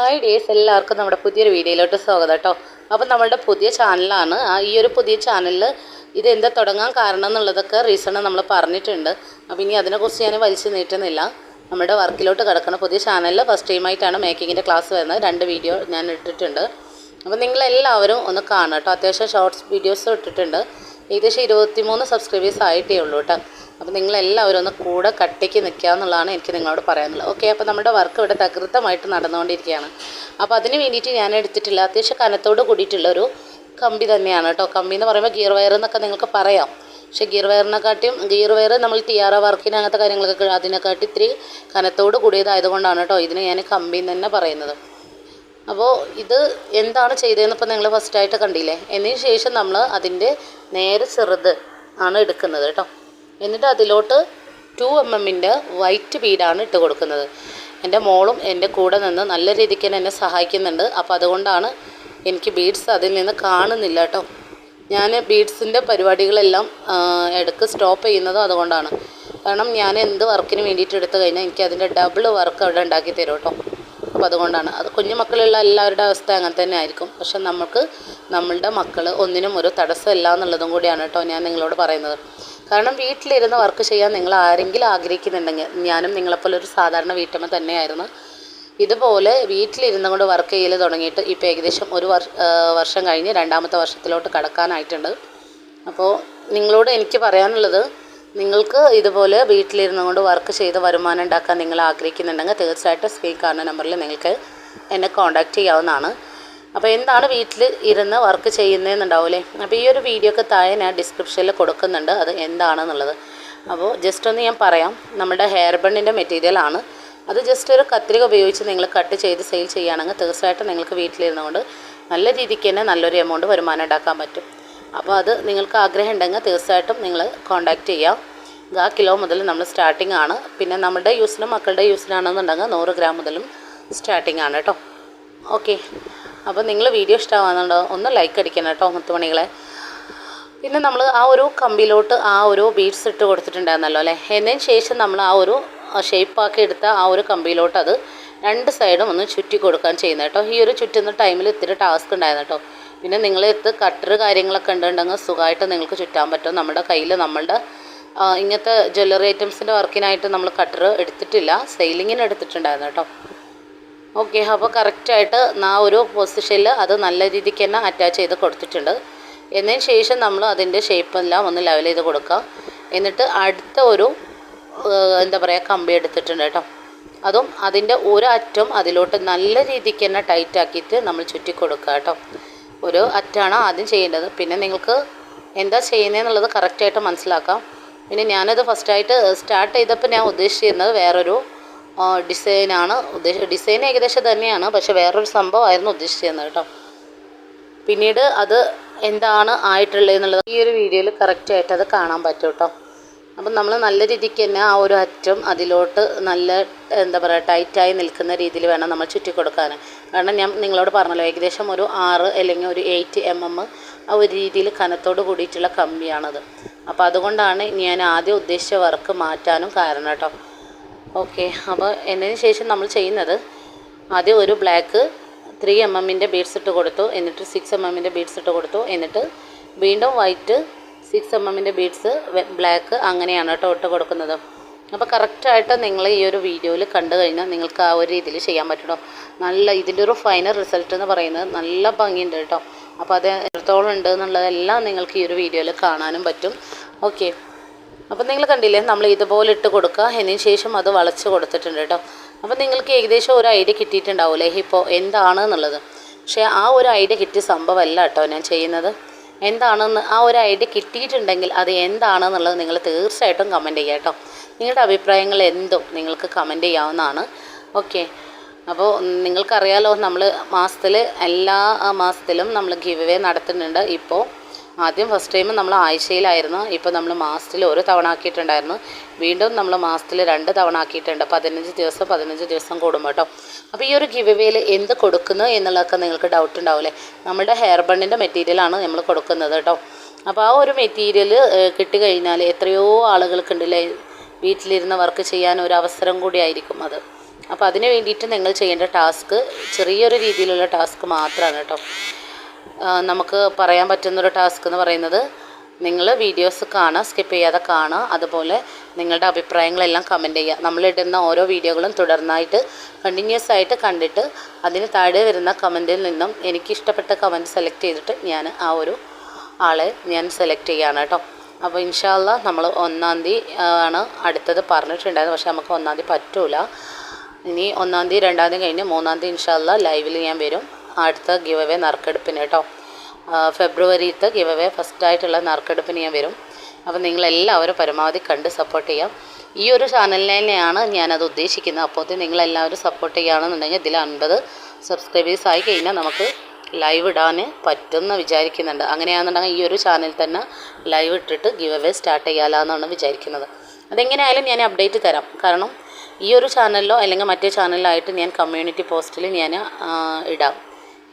Hi days, എല്ലാവർക്കും നമ്മുടെ പുതിയൊരു വീഡിയോയിലോട്ട് സ്വാഗതം കേട്ടോ. അപ്പം നമ്മളുടെ പുതിയ ചാനലാണ്. ഈ ഒരു പുതിയ ചാനലിൽ ഇതെന്താ തുടങ്ങാൻ കാരണം എന്നുള്ളതൊക്കെ റീസൺ നമ്മൾ പറഞ്ഞിട്ടുണ്ട്. അപ്പോൾ ഇനി അതിനെക്കുറിച്ച് ഞാൻ വലിച്ചു നീട്ടുന്നില്ല. നമ്മുടെ വർക്കിലോട്ട് കിടക്കുന്ന പുതിയ ചാനലിൽ ഫസ്റ്റ് ടൈമായിട്ടാണ് മേക്കിങ്ങിൻ്റെ ക്ലാസ് വരുന്നത്. 2 വീഡിയോ ഞാൻ ഇട്ടിട്ടുണ്ട്. അപ്പോൾ നിങ്ങളെല്ലാവരും ഒന്ന് കാണണം കേട്ടോ. അത്യാവശ്യം ഷോർട്സ് വീഡിയോസും ഇട്ടിട്ടുണ്ട്. ഏകദേശം 23 സബ്സ്ക്രൈബേഴ്സ് ആയിട്ടേ ഉള്ളൂ കേട്ടോ. അപ്പോൾ നിങ്ങളെല്ലാവരും ഒന്ന് കൂടെ കട്ടിക്ക് നിൽക്കുക എന്നുള്ളതാണ് എനിക്ക് നിങ്ങളോട് പറയാനുള്ളത്. ഓക്കെ, അപ്പോൾ നമ്മുടെ വർക്ക് ഇവിടെ തകൃതമായിട്ട് നടന്നുകൊണ്ടിരിക്കുകയാണ്. അപ്പോൾ അതിന് വേണ്ടിയിട്ട് ഞാൻ എടുത്തിട്ടില്ല, അത്യാവശ്യം കനത്തോട് കൂടിയിട്ടുള്ളൊരു കമ്പി തന്നെയാണ് കേട്ടോ. കമ്പി എന്ന് പറയുമ്പോൾ ഗിയർ വയർ എന്നൊക്കെ നിങ്ങൾക്ക് പറയാം. പക്ഷേ ഗിയർ വയർ നമ്മൾ ടിയാറ വർക്കിന് അങ്ങനത്തെ കാര്യങ്ങളൊക്കെ അതിനെക്കാട്ടി ഇത്തിരി കനത്തോട് കൂടിയതായതുകൊണ്ടാണ് കേട്ടോ ഇതിന് ഞാൻ കമ്പി എന്ന് തന്നെ പറയുന്നത്. അപ്പോൾ ഇത് എന്താണ് ചെയ്തതെന്ന് ഇപ്പോൾ നിങ്ങൾ ഫസ്റ്റായിട്ട് കണ്ടില്ലേ. എന്നതിന് ശേഷം നമ്മൾ അതിൻ്റെ നേരെ ചെറുത് ആണ് എടുക്കുന്നത് കേട്ടോ. എന്നിട്ട് അതിലോട്ട് 2 mm വൈറ്റ് ബീഡാണ് ഇട്ട് കൊടുക്കുന്നത്. എൻ്റെ മോളും എൻ്റെ കൂടെ നിന്ന് നല്ല രീതിക്ക് എന്നെ സഹായിക്കുന്നുണ്ട്. അപ്പോൾ അതുകൊണ്ടാണ് എനിക്ക് ബീഡ്സ് അതിൽ നിന്ന് കാണുന്നില്ല കേട്ടോ. ഞാൻ ബീഡ്സിൻ്റെ പരിപാടികളെല്ലാം ഇടയ്ക്ക് സ്റ്റോപ്പ് ചെയ്യുന്നതും അതുകൊണ്ടാണ്. കാരണം ഞാൻ എന്ത് വർക്കിന് വേണ്ടിയിട്ട് എടുത്തു കഴിഞ്ഞാൽ എനിക്ക് അതിൻ്റെ ഡബിൾ വർക്ക് അവിടെ ഉണ്ടാക്കി തരും കേട്ടോ. അപ്പോൾ അതുകൊണ്ടാണ്. അത് കുഞ്ഞു മക്കളുള്ള എല്ലാവരുടെ അവസ്ഥ അങ്ങനെ തന്നെ ആയിരിക്കും. പക്ഷെ നമ്മളുടെ മക്കൾ ഒന്നിനും ഒരു തടസ്സമില്ല എന്നുള്ളതും കൂടിയാണ് കേട്ടോ ഞാൻ നിങ്ങളോട് പറയുന്നത്. കാരണം വീട്ടിലിരുന്ന് വർക്ക് ചെയ്യാൻ നിങ്ങൾ ആരെങ്കിലും ആഗ്രഹിക്കുന്നുണ്ടെങ്കിൽ, ഞാനും നിങ്ങളെപ്പോലെ ഒരു സാധാരണ വീട്ടമ്മ തന്നെയായിരുന്നു. ഇതുപോലെ വീട്ടിലിരുന്ന് കൊണ്ട് വർക്ക് ചെയ്യൽ തുടങ്ങിയിട്ട് ഇപ്പോൾ ഏകദേശം ഒരു വർഷം കഴിഞ്ഞ് 2ാമത്തെ വർഷത്തിലോട്ട് കടക്കാനായിട്ടുണ്ട്. അപ്പോൾ നിങ്ങളോട് എനിക്ക് പറയാനുള്ളത്, നിങ്ങൾക്ക് ഇതുപോലെ വീട്ടിലിരുന്ന് കൊണ്ട് വർക്ക് ചെയ്ത് വരുമാനം ഉണ്ടാക്കാൻ നിങ്ങൾ ആഗ്രഹിക്കുന്നുണ്ടെങ്കിൽ തീർച്ചയായിട്ടും സ്ക്രീൻ കാണുന്ന നമ്പറിൽ നിങ്ങൾക്ക് എന്നെ കോൺടാക്റ്റ് ചെയ്യാവുന്നതാണ്. അപ്പോൾ എന്താണ് വീട്ടിൽ ഇരുന്ന് വർക്ക് ചെയ്യുന്നതെന്നുണ്ടാവില്ലേ. അപ്പോൾ ഈ ഒരു വീഡിയോക്ക് താഴെ ഞാൻ ഡിസ്ക്രിപ്ഷനിൽ കൊടുക്കുന്നുണ്ട് അത് എന്താണെന്നുള്ളത്. അപ്പോൾ ജസ്റ്റ് ഒന്ന് ഞാൻ പറയാം. നമ്മുടെ ഹെയർ ബണ്ണിൻ്റെ മെറ്റീരിയലാണ്. അത് ജസ്റ്റ് ഒരു കത്രിക ഉപയോഗിച്ച് നിങ്ങൾ കട്ട് ചെയ്ത് സെയിൽ ചെയ്യുകയാണെങ്കിൽ തീർച്ചയായിട്ടും നിങ്ങൾക്ക് വീട്ടിലിരുന്ന് കൊണ്ട് നല്ല രീതിക്ക് തന്നെ നല്ലൊരു എമൗണ്ട് വരുമാനം ഉണ്ടാക്കാൻ പറ്റും. അപ്പോൾ അത് നിങ്ങൾക്ക് ആഗ്രഹം ഉണ്ടെങ്കിൽ തീർച്ചയായിട്ടും നിങ്ങൾ കോൺടാക്റ്റ് ചെയ്യാം. 1 കിലോ മുതൽ നമ്മൾ സ്റ്റാർട്ടിംഗ് ആണ്. പിന്നെ നമ്മുടെ യൂസിനും മക്കളുടെ യൂസിനാണെന്നുണ്ടെങ്കിൽ 100 ഗ്രാം മുതലും സ്റ്റാർട്ടിംഗ് ആണ് കേട്ടോ. ഓക്കെ, അപ്പോൾ നിങ്ങൾ വീഡിയോ ഇഷ്ടമാകുന്നുണ്ടോ ഒന്ന് ലൈക്ക് അടിക്കണം കേട്ടോ മുത്തുമണികളെ. പിന്നെ നമ്മൾ ആ ഒരു കമ്പിയിലോട്ട് ആ ഒരു ബീഡ്സ് ഇട്ട് കൊടുത്തിട്ടുണ്ടായിരുന്നല്ലോ അല്ലേ. എന്നതിന് ശേഷം നമ്മൾ ആ ഒരു ഷേപ്പാക്കി എടുത്ത ആ ഒരു കമ്പിയിലോട്ട് അത് 2 സൈഡും ഒന്ന് ചുറ്റി കൊടുക്കാൻ ചെയ്യുന്നത് കേട്ടോ. ഈ ഒരു ചുറ്റുന്ന ടൈമിൽ ഇത്തിരി ടാസ്ക് ഉണ്ടായിരുന്നു കേട്ടോ. പിന്നെ നിങ്ങളെടുത്ത് കട്ടർ കാര്യങ്ങളൊക്കെ ഉണ്ടെങ്കിൽ സുഖമായിട്ട് നിങ്ങൾക്ക് ചുറ്റാൻ പറ്റും. നമ്മുടെ കയ്യിൽ നമ്മളുടെ ഇങ്ങനത്തെ ജ്വല്ലറി ഐറ്റംസിൻ്റെ വർക്കിനായിട്ട് നമ്മൾ കട്ടർ എടുത്തിട്ടില്ല, സെയിലിങ്ങിന് എടുത്തിട്ടുണ്ടായിരുന്നു കേട്ടോ. ഓക്കെ, അപ്പോൾ കറക്റ്റായിട്ട് ആ ഒരു പൊസിഷനിൽ അത് നല്ല രീതിക്ക് തന്നെ അറ്റാച്ച് ചെയ്ത് കൊടുത്തിട്ടുണ്ട്. എന്നതിന് ശേഷം നമ്മൾ അതിൻ്റെ ഷേപ്പെല്ലാം ഒന്ന് ലെവൽ ചെയ്ത് കൊടുക്കുക. എന്നിട്ട് അടുത്ത ഒരു എന്താ പറയുക കമ്പി എടുത്തിട്ടുണ്ട് കേട്ടോ. അതും അതിൻ്റെ ഒരു അറ്റം അതിലോട്ട് നല്ല രീതിക്ക് തന്നെ ടൈറ്റാക്കിയിട്ട് നമ്മൾ ചുറ്റി കൊടുക്കുക കേട്ടോ. ഒരു അറ്റാണ് ആദ്യം ചെയ്യേണ്ടത്. പിന്നെ നിങ്ങൾക്ക് എന്താ ചെയ്യുന്നതെന്നുള്ളത് കറക്റ്റായിട്ട് മനസ്സിലാക്കാം. പിന്നെ ഞാനത് ഫസ്റ്റായിട്ട് സ്റ്റാർട്ട് ചെയ്തപ്പോൾ ഞാൻ ഉദ്ദേശിച്ചിരുന്നത് വേറൊരു ഡിസൈനാണ്. ഡിസൈൻ ഏകദേശം തന്നെയാണ്, പക്ഷേ വേറൊരു സംഭവമായിരുന്നു ഉദ്ദേശിച്ചിരുന്നത് കേട്ടോ. പിന്നീട് അത് എന്താണ് ആയിട്ടുള്ളതെന്നുള്ളത് ഈ ഒരു വീഡിയോയിൽ കറക്റ്റായിട്ട് അത് കാണാൻ പറ്റും കേട്ടോ. അപ്പം നമ്മൾ നല്ല രീതിക്ക് തന്നെ ആ ഒരു അറ്റം അതിലോട്ട് നല്ല എന്താ പറയുക ടൈറ്റായി നിൽക്കുന്ന രീതിയിൽ വേണം നമ്മൾ ചുറ്റി കൊടുക്കാൻ. കാരണം ഞാൻ നിങ്ങളോട് പറഞ്ഞല്ലോ ഏകദേശം ഒരു 6 അല്ലെങ്കിൽ ഒരു 8 mm ആ ഒരു രീതിയിൽ കനത്തോട് കൂടിയിട്ടുള്ള കമ്പിയാണത്. അപ്പോൾ അതുകൊണ്ടാണ് ഞാൻ ആദ്യം ഉദ്ദേശിച്ച വർക്ക് മാറ്റാനും കാരണം കേട്ടോ. ഓക്കെ, അപ്പോൾ എന്നതിന് ശേഷം നമ്മൾ ചെയ്യുന്നത് ആദ്യം ഒരു ബ്ലാക്ക് 3 mm ബീഡ്സ് ഇട്ട് കൊടുത്തു. എന്നിട്ട് 6 mm ബീഡ്സ് ഇട്ട് കൊടുത്തു. എന്നിട്ട് വീണ്ടും വൈറ്റ് 6 mm ബീഡ്സ് ബ്ലാക്ക് അങ്ങനെയാണ് കേട്ടോ ഇട്ട് കൊടുക്കുന്നത്. അപ്പോൾ കറക്റ്റായിട്ട് നിങ്ങൾ ഈ ഒരു വീഡിയോയിൽ കണ്ടു കഴിഞ്ഞാൽ നിങ്ങൾക്ക് ആ ഒരു രീതിയിൽ ചെയ്യാൻ പറ്റുമോ. നല്ല ഇതിൻ്റെ ഒരു ഫൈനൽ റിസൾട്ട് എന്ന് പറയുന്നത് നല്ല ഭംഗിയുണ്ട് കേട്ടോ. അപ്പോൾ അത് എത്രത്തോളം ഉണ്ട് എന്നുള്ളതെല്ലാം നിങ്ങൾക്ക് ഈ ഒരു വീഡിയോയിൽ കാണാനും പറ്റും. ഓക്കെ, അപ്പോൾ നിങ്ങൾ കണ്ടില്ലേ നമ്മൾ ഇതുപോലെ ഇട്ട് കൊടുക്കുക. എന്നതിന് ശേഷം അത് വളച്ച് കൊടുത്തിട്ടുണ്ട് കേട്ടോ. അപ്പോൾ നിങ്ങൾക്ക് ഏകദേശം ഒരു ഐഡിയ കിട്ടിയിട്ടുണ്ടാവില്ലേ ഇപ്പോൾ എന്താണെന്നുള്ളത്. പക്ഷേ ആ ഒരു ഐഡിയ കിട്ടിയ സംഭവമല്ല കേട്ടോ ഞാൻ ചെയ്യുന്നത്. എന്താണെന്ന് ആ ഒരു ഐഡിയ കിട്ടിയിട്ടുണ്ടെങ്കിൽ അത് എന്താണെന്നുള്ളത് നിങ്ങൾ തീർച്ചയായിട്ടും കമൻറ്റ് ചെയ്യുക കേട്ടോ. നിങ്ങളുടെ അഭിപ്രായങ്ങൾ എന്തും നിങ്ങൾക്ക് കമൻറ്റ് ചെയ്യാവുന്നതാണ്. ഓക്കെ, അപ്പോൾ നിങ്ങൾക്കറിയാലോ നമ്മൾ എല്ലാ മാസത്തിലും നമ്മൾ ഗിവ് അവേ നടത്തുന്നുണ്ട്. ഇപ്പോൾ ആദ്യം ഫസ്റ്റ് ടൈം നമ്മൾ ആഴ്ചയിലായിരുന്നു. ഇപ്പോൾ നമ്മൾ മാസത്തിൽ 1 തവണ ആക്കിയിട്ടുണ്ടായിരുന്നു. വീണ്ടും നമ്മൾ മാസത്തിൽ 2 തവണ ആക്കിയിട്ടുണ്ട്. 15 ദിവസം കൂടുമ്പോൾ കേട്ടോ. അപ്പോൾ ഈ ഒരു ഗിവ് അവേയിൽ എന്ത് കൊടുക്കുന്നു എന്നുള്ളതൊക്കെ നിങ്ങൾക്ക് ഡൗട്ട് ഉണ്ടാവില്ലേ. നമ്മുടെ ഹെയർ ബണ്ണിൻ്റെ മെറ്റീരിയലാണ് നമ്മൾ കൊടുക്കുന്നത് കേട്ടോ. അപ്പോൾ ആ ഒരു മെറ്റീരിയൽ കിട്ടിക്കഴിഞ്ഞാൽ എത്രയോ ആളുകൾക്കുണ്ടല്ലേ വീട്ടിലിരുന്ന് വർക്ക് ചെയ്യാൻ ഒരു അവസരം കൂടി ആയിരിക്കും അത്. അപ്പോൾ അതിന് വേണ്ടിയിട്ട് നിങ്ങൾ ചെയ്യേണ്ട ടാസ്ക് ചെറിയൊരു രീതിയിലുള്ള ടാസ്ക് മാത്രമാണ് കേട്ടോ. നമുക്ക് പറയാൻ പറ്റുന്നൊരു ടാസ്ക് എന്ന് പറയുന്നത്, നിങ്ങൾ വീഡിയോസ് കാണുക, സ്കിപ്പ് ചെയ്യാതെ കാണുക. അതുപോലെ നിങ്ങളുടെ അഭിപ്രായങ്ങളെല്ലാം കമൻറ്റ് ചെയ്യുക. നമ്മളിടുന്ന ഓരോ വീഡിയോകളും തുടർന്നായിട്ട് കണ്ടിന്യൂസ് ആയിട്ട് കണ്ടിട്ട് അതിന് താഴെ വരുന്ന കമൻറ്റിൽ നിന്നും എനിക്കിഷ്ടപ്പെട്ട കമൻറ്റ് സെലക്ട് ചെയ്തിട്ട് ഞാൻ ആ ഒരു ആളെ ഞാൻ സെലക്ട് ചെയ്യുകയാണ് കേട്ടോ. അപ്പോൾ ഇൻഷാ അല്ലാഹ് നമ്മൾ 1-ാം തീയതി ആണ് അടുത്തത് പറഞ്ഞിട്ടുണ്ടായിരുന്നു. പക്ഷേ നമുക്ക് 1-ാം തീയതി പറ്റൂല. ഇനി 1-ാം തീയതി 2-ാം തീയതി കഴിഞ്ഞ് 3-ാം തീയതി ഇൻഷാ അല്ലാഹ് ലൈവിൽ ഞാൻ വരും അടുത്ത ഗിവ് അവേ നറുക്കെടുപ്പിന് കേട്ടോ. ഫെബ്രുവരിയിലത്തെ ഗിവ് അവേ ഫസ്റ്റായിട്ടുള്ള നറുക്കെടുപ്പിന് ഞാൻ വരും. അപ്പോൾ നിങ്ങളെല്ലാവരും പരമാവധി കണ്ട് സപ്പോർട്ട് ചെയ്യാം. ഈ ഒരു ചാനലിനെ തന്നെയാണ് ഞാനത് ഉദ്ദേശിക്കുന്നത്. അപ്പോൾ നിങ്ങളെല്ലാവരും സപ്പോർട്ട് ചെയ്യുകയാണെന്നുണ്ടെങ്കിൽ ഇതിൽ 50 സബ്സ്ക്രൈബേഴ്സ് ആയി കഴിഞ്ഞാൽ നമുക്ക് ലൈവ് ഇടാൻ പറ്റുമെന്ന് വിചാരിക്കുന്നുണ്ട്. അങ്ങനെയാണെന്നുണ്ടെങ്കിൽ ഈ ഒരു ചാനലിൽ തന്നെ ലൈവ് ഇട്ടിട്ട് ഗിവ് അവേ സ്റ്റാർട്ട് ചെയ്യാമെന്നാണ് വിചാരിക്കുന്നത്. അതെങ്ങനെയായാലും ഞാൻ അപ്ഡേറ്റ് തരാം. കാരണം ഈ ഒരു ചാനലിലോ അല്ലെങ്കിൽ മറ്റേ ചാനലിലായിട്ട് ഞാൻ കമ്മ്യൂണിറ്റി പോസ്റ്റിൽ ഞാൻ ഇടാം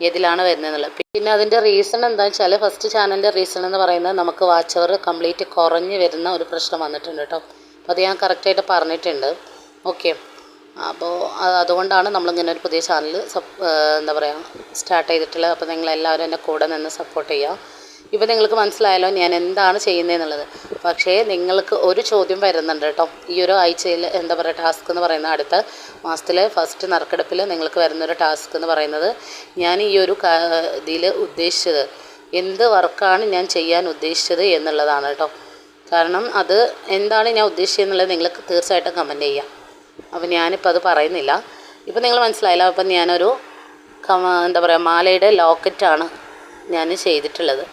ഏതിലാണ് വരുന്നതെന്നുള്ളത്. പിന്നെ അതിൻ്റെ റീസൺ എന്താണെന്ന് വെച്ചാൽ, ഫസ്റ്റ് ചാനലിൻ്റെ റീസൺ എന്ന് പറയുന്നത് നമുക്ക് വാച്ച് അവർ കംപ്ലീറ്റ് കുറഞ്ഞ് വരുന്ന ഒരു പ്രശ്നം വന്നിട്ടുണ്ട് കേട്ടോ. അപ്പോൾ അത് ഞാൻ കറക്റ്റായിട്ട് പറഞ്ഞിട്ടുണ്ട്. ഓക്കെ, അപ്പോൾ അതുകൊണ്ടാണ് നമ്മളിങ്ങനെ ഒരു പുതിയ ചാനൽ എന്താ പറയുക സ്റ്റാർട്ട് ചെയ്തിട്ടുള്ളത്. അപ്പോൾ നിങ്ങളെല്ലാവരും എൻ്റെ കൂടെ നിന്ന് സപ്പോർട്ട് ചെയ്യുക. ഇപ്പോൾ നിങ്ങൾക്ക് മനസ്സിലായല്ലോ ഞാൻ എന്താണ് ചെയ്യുന്നതെന്നുള്ളത്. പക്ഷേ നിങ്ങൾക്ക് ഒരു ചോദ്യം വരുന്നുണ്ട് കേട്ടോ. ഈ ഒരു ആഴ്ചയിൽ എന്താ പറയുക ടാസ്ക് എന്ന് പറയുന്നത്, അടുത്ത മാസത്തിലെ ഫസ്റ്റ് നറുക്കെടുപ്പിൽ നിങ്ങൾക്ക് വരുന്നൊരു ടാസ്ക് എന്ന് പറയുന്നത്, ഞാൻ ഈ ഒരു ഇതിൽ ഉദ്ദേശിച്ചത് എന്ത് വർക്കാണ് ഞാൻ ചെയ്യാൻ ഉദ്ദേശിച്ചത് എന്നുള്ളതാണ് കേട്ടോ. കാരണം അത് എന്താണ് ഞാൻ ഉദ്ദേശിച്ചതെന്നുള്ളത് നിങ്ങൾക്ക് തീർച്ചയായിട്ടും കമൻറ്റ് ചെയ്യാം. അപ്പോൾ ഞാനിപ്പോൾ അത് പറയുന്നില്ല. ഇപ്പോൾ നിങ്ങൾ മനസ്സിലായില്ല. അപ്പം ഞാനൊരു എന്താ പറയുക മാലയുടെ ലോക്കറ്റാണ് ഞാൻ ചെയ്തിട്ടുള്ളത്.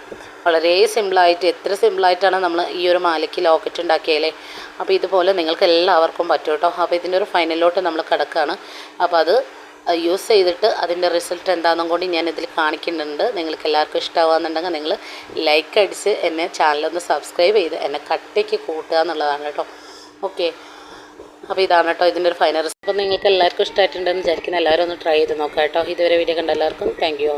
വളരെ സിമ്പിളായിട്ട്, എത്ര സിമ്പിളായിട്ടാണ് നമ്മൾ ഈ ഒരു മാലയ്ക്ക് ലോക്കറ്റ് ഉണ്ടാക്കിയാലേ. അപ്പോൾ ഇതുപോലെ നിങ്ങൾക്ക് എല്ലാവർക്കും പറ്റും കേട്ടോ. അപ്പോൾ ഇതിൻ്റെ ഒരു ഫൈനലിലോട്ട് നമ്മൾ കിടക്കുകയാണ്. അപ്പോൾ അത് യൂസ് ചെയ്തിട്ട് അതിൻ്റെ റിസൾട്ട് എന്താണെന്നും കൂടി ഞാൻ ഇതിൽ കാണിക്കുന്നുണ്ട്. നിങ്ങൾക്ക് എല്ലാവർക്കും ഇഷ്ടമാകുന്നുണ്ടെങ്കിൽ നിങ്ങൾ ലൈക്ക് അടിച്ച് എന്നെ ചാനലൊന്ന് സബ്സ്ക്രൈബ് ചെയ്ത് എന്നെ കട്ടയ്ക്ക് കൂട്ടുക എന്നുള്ളതാണ് കേട്ടോ. ഓക്കെ, അപ്പോൾ ഇതാണ് കേട്ടോ ഇതിൻ്റെ ഒരു ഫൈനൽ റിസൾട്ട്. അപ്പോൾ നിങ്ങൾക്ക് എല്ലാവർക്കും ഇഷ്ടമായിട്ടുണ്ടെന്ന് വിചാരിക്കുന്ന എല്ലാവരും ഒന്ന് ട്രൈ ചെയ്ത് നോക്കാം കേട്ടോ. ഇതുവരെ വീഡിയോ കണ്ട എല്ലാവർക്കും താങ്ക് യു.